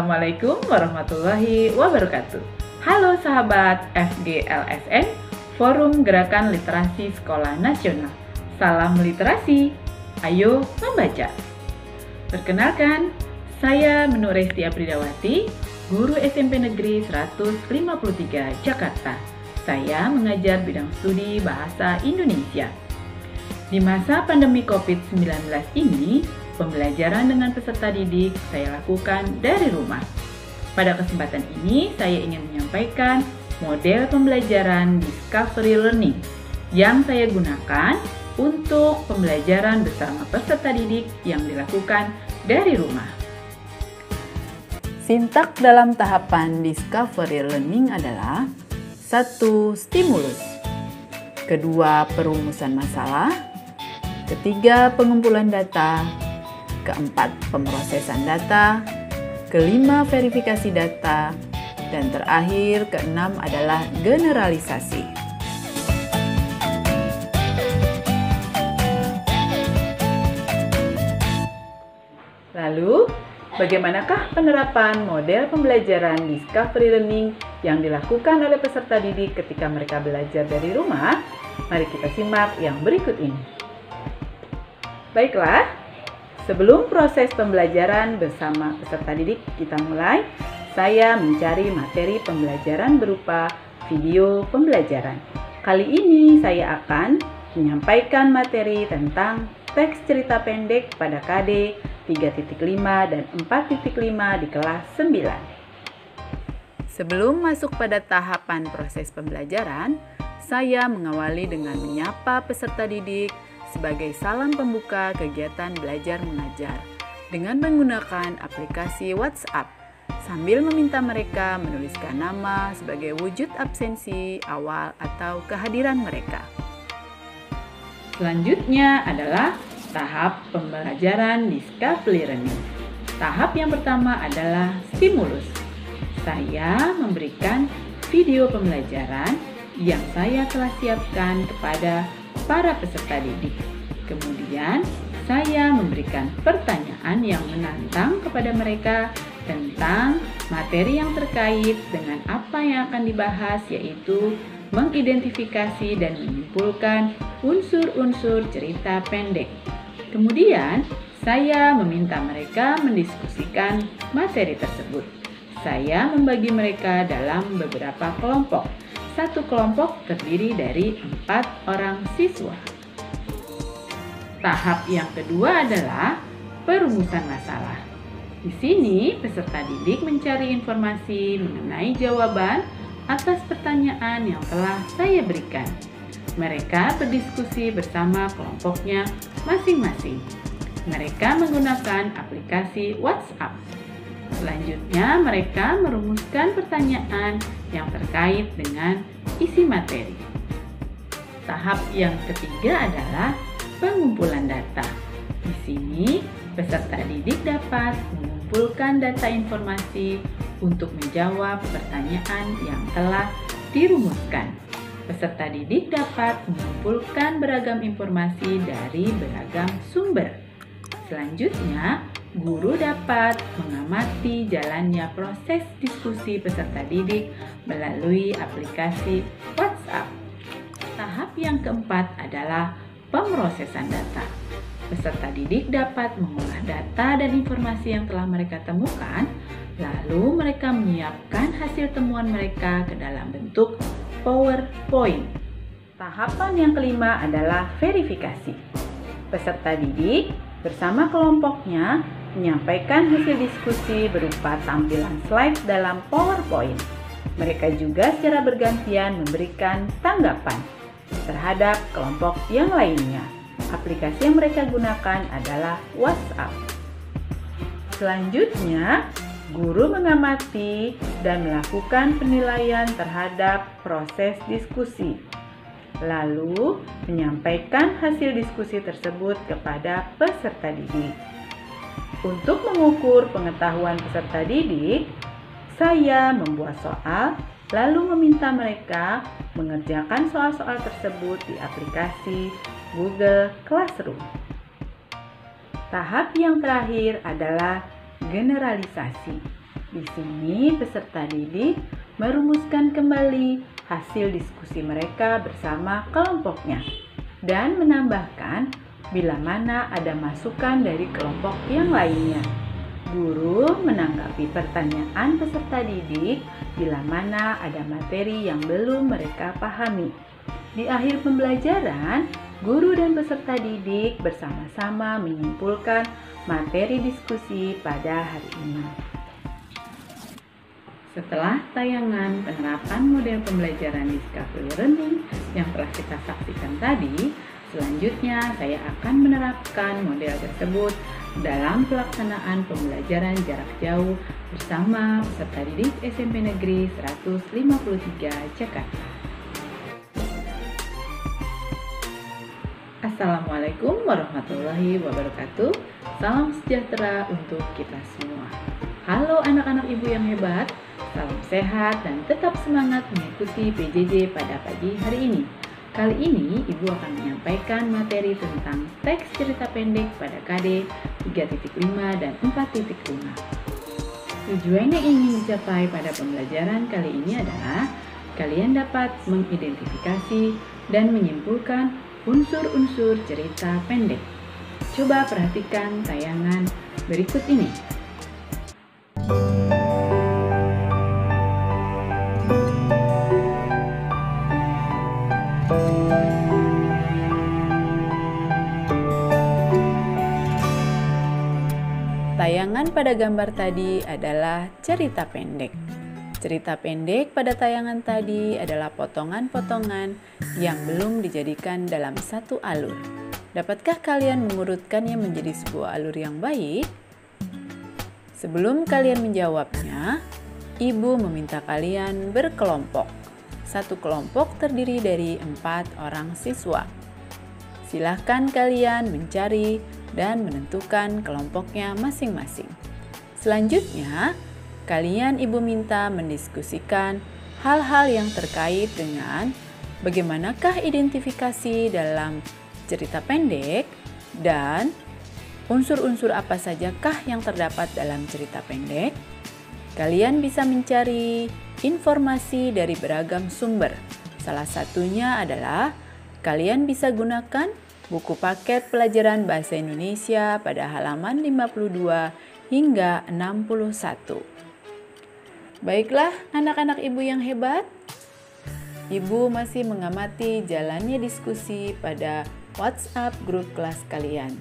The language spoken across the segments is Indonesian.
Assalamualaikum warahmatullahi wabarakatuh. Halo sahabat FGLSN, Forum Gerakan Literasi Sekolah Nasional. Salam literasi, ayo membaca. Perkenalkan, saya Menu Resti Apridawati, guru SMP Negeri 153 Jakarta. Saya mengajar bidang studi Bahasa Indonesia. Di masa pandemi COVID-19 ini, pembelajaran dengan peserta didik saya lakukan dari rumah. Pada kesempatan ini, saya ingin menyampaikan model pembelajaran Discovery Learning yang saya gunakan untuk pembelajaran bersama peserta didik yang dilakukan dari rumah. Sintak dalam tahapan Discovery Learning adalah 1. Stimulus, 2. Perumusan masalah, 3. Pengumpulan data, 4. Pemrosesan data, 5. Verifikasi data, dan terakhir 6 adalah generalisasi. Lalu, bagaimanakah penerapan model pembelajaran Discovery Learning yang dilakukan oleh peserta didik ketika mereka belajar dari rumah? Mari kita simak yang berikut ini. Baiklah, sebelum proses pembelajaran bersama peserta didik kita mulai, saya mencari materi pembelajaran berupa video pembelajaran. Kali ini saya akan menyampaikan materi tentang teks cerita pendek pada KD 3.5 dan 4.5 di kelas 9. Sebelum masuk pada tahapan proses pembelajaran, saya mengawali dengan menyapa peserta didik sebagai salam pembuka kegiatan belajar mengajar dengan menggunakan aplikasi WhatsApp sambil meminta mereka menuliskan nama sebagai wujud absensi awal atau kehadiran mereka. Selanjutnya adalah tahap pembelajaran Discovery Learning. Tahap yang pertama adalah stimulus. Saya memberikan video pembelajaran yang saya telah siapkan kepada para peserta didik. Kemudian, saya memberikan pertanyaan yang menantang kepada mereka tentang materi yang terkait dengan apa yang akan dibahas, yaitu mengidentifikasi dan menyimpulkan unsur-unsur cerita pendek. Kemudian, saya meminta mereka mendiskusikan materi tersebut. Saya membagi mereka dalam beberapa kelompok. Satu kelompok terdiri dari 4 orang siswa. Tahap yang kedua adalah perumusan masalah. Di sini, peserta didik mencari informasi mengenai jawaban atas pertanyaan yang telah saya berikan. Mereka berdiskusi bersama kelompoknya masing-masing. Mereka menggunakan aplikasi WhatsApp. Selanjutnya, mereka merumuskan pertanyaan yang terkait dengan isi materi. Tahap yang ketiga adalah pengumpulan data. Di sini, peserta didik dapat mengumpulkan data informasi untuk menjawab pertanyaan yang telah dirumuskan. Peserta didik dapat mengumpulkan beragam informasi dari beragam sumber. Selanjutnya, guru dapat mengamati jalannya proses diskusi peserta didik melalui aplikasi WhatsApp. Tahap yang keempat adalah pemrosesan data. Peserta didik dapat mengolah data dan informasi yang telah mereka temukan, lalu mereka menyiapkan hasil temuan mereka ke dalam bentuk PowerPoint. Tahapan yang kelima adalah verifikasi. Peserta didik bersama kelompoknya menyampaikan hasil diskusi berupa tampilan slide dalam PowerPoint. Mereka juga secara bergantian memberikan tanggapan terhadap kelompok yang lainnya. Aplikasi yang mereka gunakan adalah WhatsApp. Selanjutnya, guru mengamati dan melakukan penilaian terhadap proses diskusi, lalu menyampaikan hasil diskusi tersebut kepada peserta didik. Untuk mengukur pengetahuan peserta didik, saya membuat soal, lalu meminta mereka mengerjakan soal-soal tersebut di aplikasi Google Classroom. Tahap yang terakhir adalah generalisasi. Di sini peserta didik merumuskan kembali hasil diskusi mereka bersama kelompoknya dan menambahkan bila mana ada masukan dari kelompok yang lainnya. Guru menanggapi pertanyaan peserta didik bila mana ada materi yang belum mereka pahami. Di akhir pembelajaran, guru dan peserta didik bersama-sama menyimpulkan materi diskusi pada hari ini. Setelah tayangan penerapan model pembelajaran Discovery Learning yang telah kita saksikan tadi, selanjutnya saya akan menerapkan model tersebut dalam pelaksanaan pembelajaran jarak jauh bersama peserta didik SMP Negeri 153 Jakarta. Assalamualaikum warahmatullahi wabarakatuh. Salam sejahtera untuk kita semua. Halo anak-anak ibu yang hebat, salam sehat dan tetap semangat mengikuti PJJ pada pagi hari ini. Kali ini ibu akan menyampaikan materi tentang teks cerita pendek pada KD 3.5 dan 4.5. Tujuan yang ingin dicapai pada pembelajaran kali ini adalah kalian dapat mengidentifikasi dan menyimpulkan unsur-unsur cerita pendek. Coba perhatikan tayangan berikut ini. Tayangan pada gambar tadi adalah cerita pendek. Cerita pendek pada tayangan tadi adalah potongan-potongan yang belum dijadikan dalam satu alur. Dapatkah kalian mengurutkannya menjadi sebuah alur yang baik? Sebelum kalian menjawabnya, ibu meminta kalian berkelompok. Satu kelompok terdiri dari 4 orang siswa. Silahkan kalian mencari dan menentukan kelompoknya masing-masing. Selanjutnya, kalian ibu minta mendiskusikan hal-hal yang terkait dengan bagaimanakah identifikasi dalam cerita pendek dan unsur-unsur apa sajakah yang terdapat dalam cerita pendek. Kalian bisa mencari informasi dari beragam sumber. Salah satunya adalah kalian bisa gunakan buku paket pelajaran Bahasa Indonesia pada halaman 52 hingga 61. Baiklah anak-anak ibu yang hebat, ibu masih mengamati jalannya diskusi pada WhatsApp grup kelas kalian.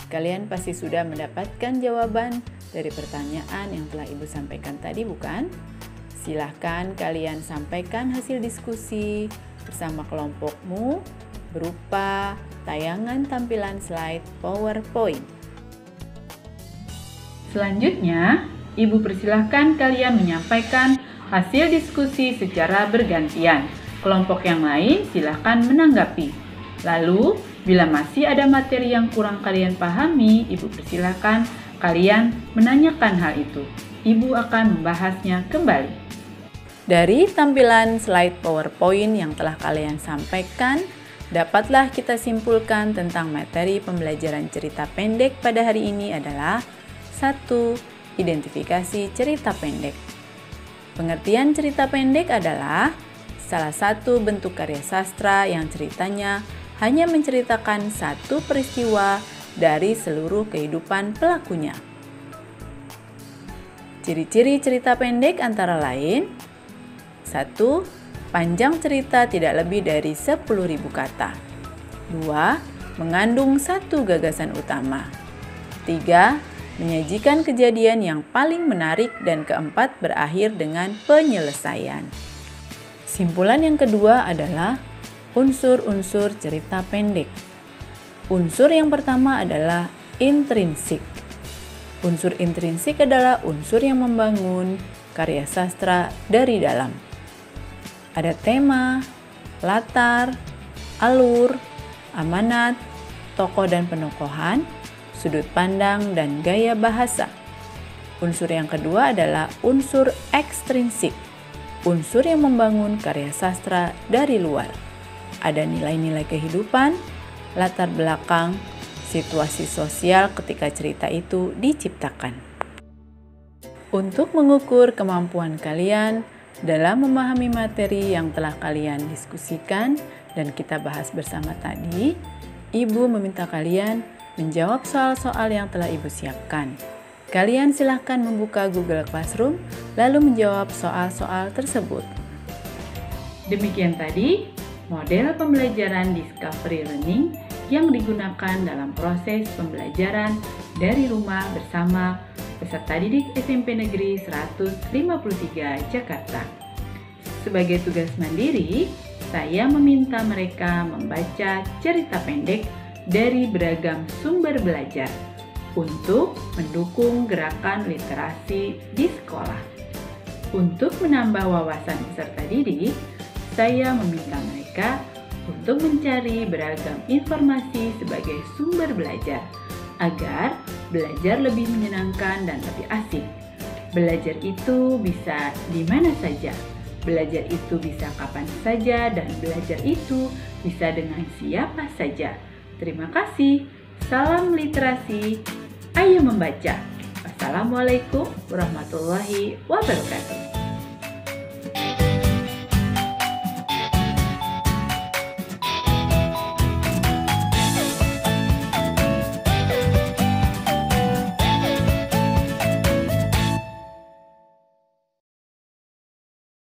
Kalian pasti sudah mendapatkan jawaban dari pertanyaan yang telah ibu sampaikan tadi, bukan? Silahkan kalian sampaikan hasil diskusi bersama kelompokmu berupa tayangan tampilan slide PowerPoint. Selanjutnya, ibu persilahkan kalian menyampaikan hasil diskusi secara bergantian. Kelompok yang lain silahkan menanggapi. Lalu, bila masih ada materi yang kurang kalian pahami, ibu persilahkan kalian menanyakan hal itu. Ibu akan membahasnya kembali. Dari tampilan slide PowerPoint yang telah kalian sampaikan, dapatlah kita simpulkan tentang materi pembelajaran cerita pendek pada hari ini adalah 1. Identifikasi cerita pendek. Pengertian cerita pendek adalah salah satu bentuk karya sastra yang ceritanya hanya menceritakan satu peristiwa dari seluruh kehidupan pelakunya. Ciri-ciri cerita pendek antara lain: 1. Panjang cerita tidak lebih dari 10.000 kata. 2. Mengandung satu gagasan utama. 3. Menyajikan kejadian yang paling menarik. Dan keempat, berakhir dengan penyelesaian. Simpulan yang kedua adalah unsur-unsur cerita pendek. Unsur yang pertama adalah intrinsik. Unsur intrinsik adalah unsur yang membangun karya sastra dari dalam. Ada tema, latar, alur, amanat, tokoh dan penokohan, sudut pandang, dan gaya bahasa. Unsur yang kedua adalah unsur ekstrinsik. Unsur yang membangun karya sastra dari luar. Ada nilai-nilai kehidupan, latar belakang, situasi sosial ketika cerita itu diciptakan. Untuk mengukur kemampuan kalian dalam memahami materi yang telah kalian diskusikan dan kita bahas bersama tadi, Ibu meminta kalian menjawab soal-soal yang telah Ibu siapkan. Kalian silahkan membuka Google Classroom lalu menjawab soal-soal tersebut. Demikian tadi model pembelajaran Discovery Learning yang digunakan dalam proses pembelajaran dari rumah bersama peserta didik SMP Negeri 153 Jakarta. Sebagai tugas mandiri, saya meminta mereka membaca cerita pendek dari beragam sumber belajar untuk mendukung gerakan literasi di sekolah. Untuk menambah wawasan peserta didik, saya meminta mereka untuk mencari beragam informasi sebagai sumber belajar agar belajar lebih menyenangkan dan lebih asik. Belajar itu bisa di mana saja. Belajar itu bisa kapan saja dan belajar itu bisa dengan siapa saja. Terima kasih. Salam literasi. Ayo membaca. Wassalamualaikum warahmatullahi wabarakatuh.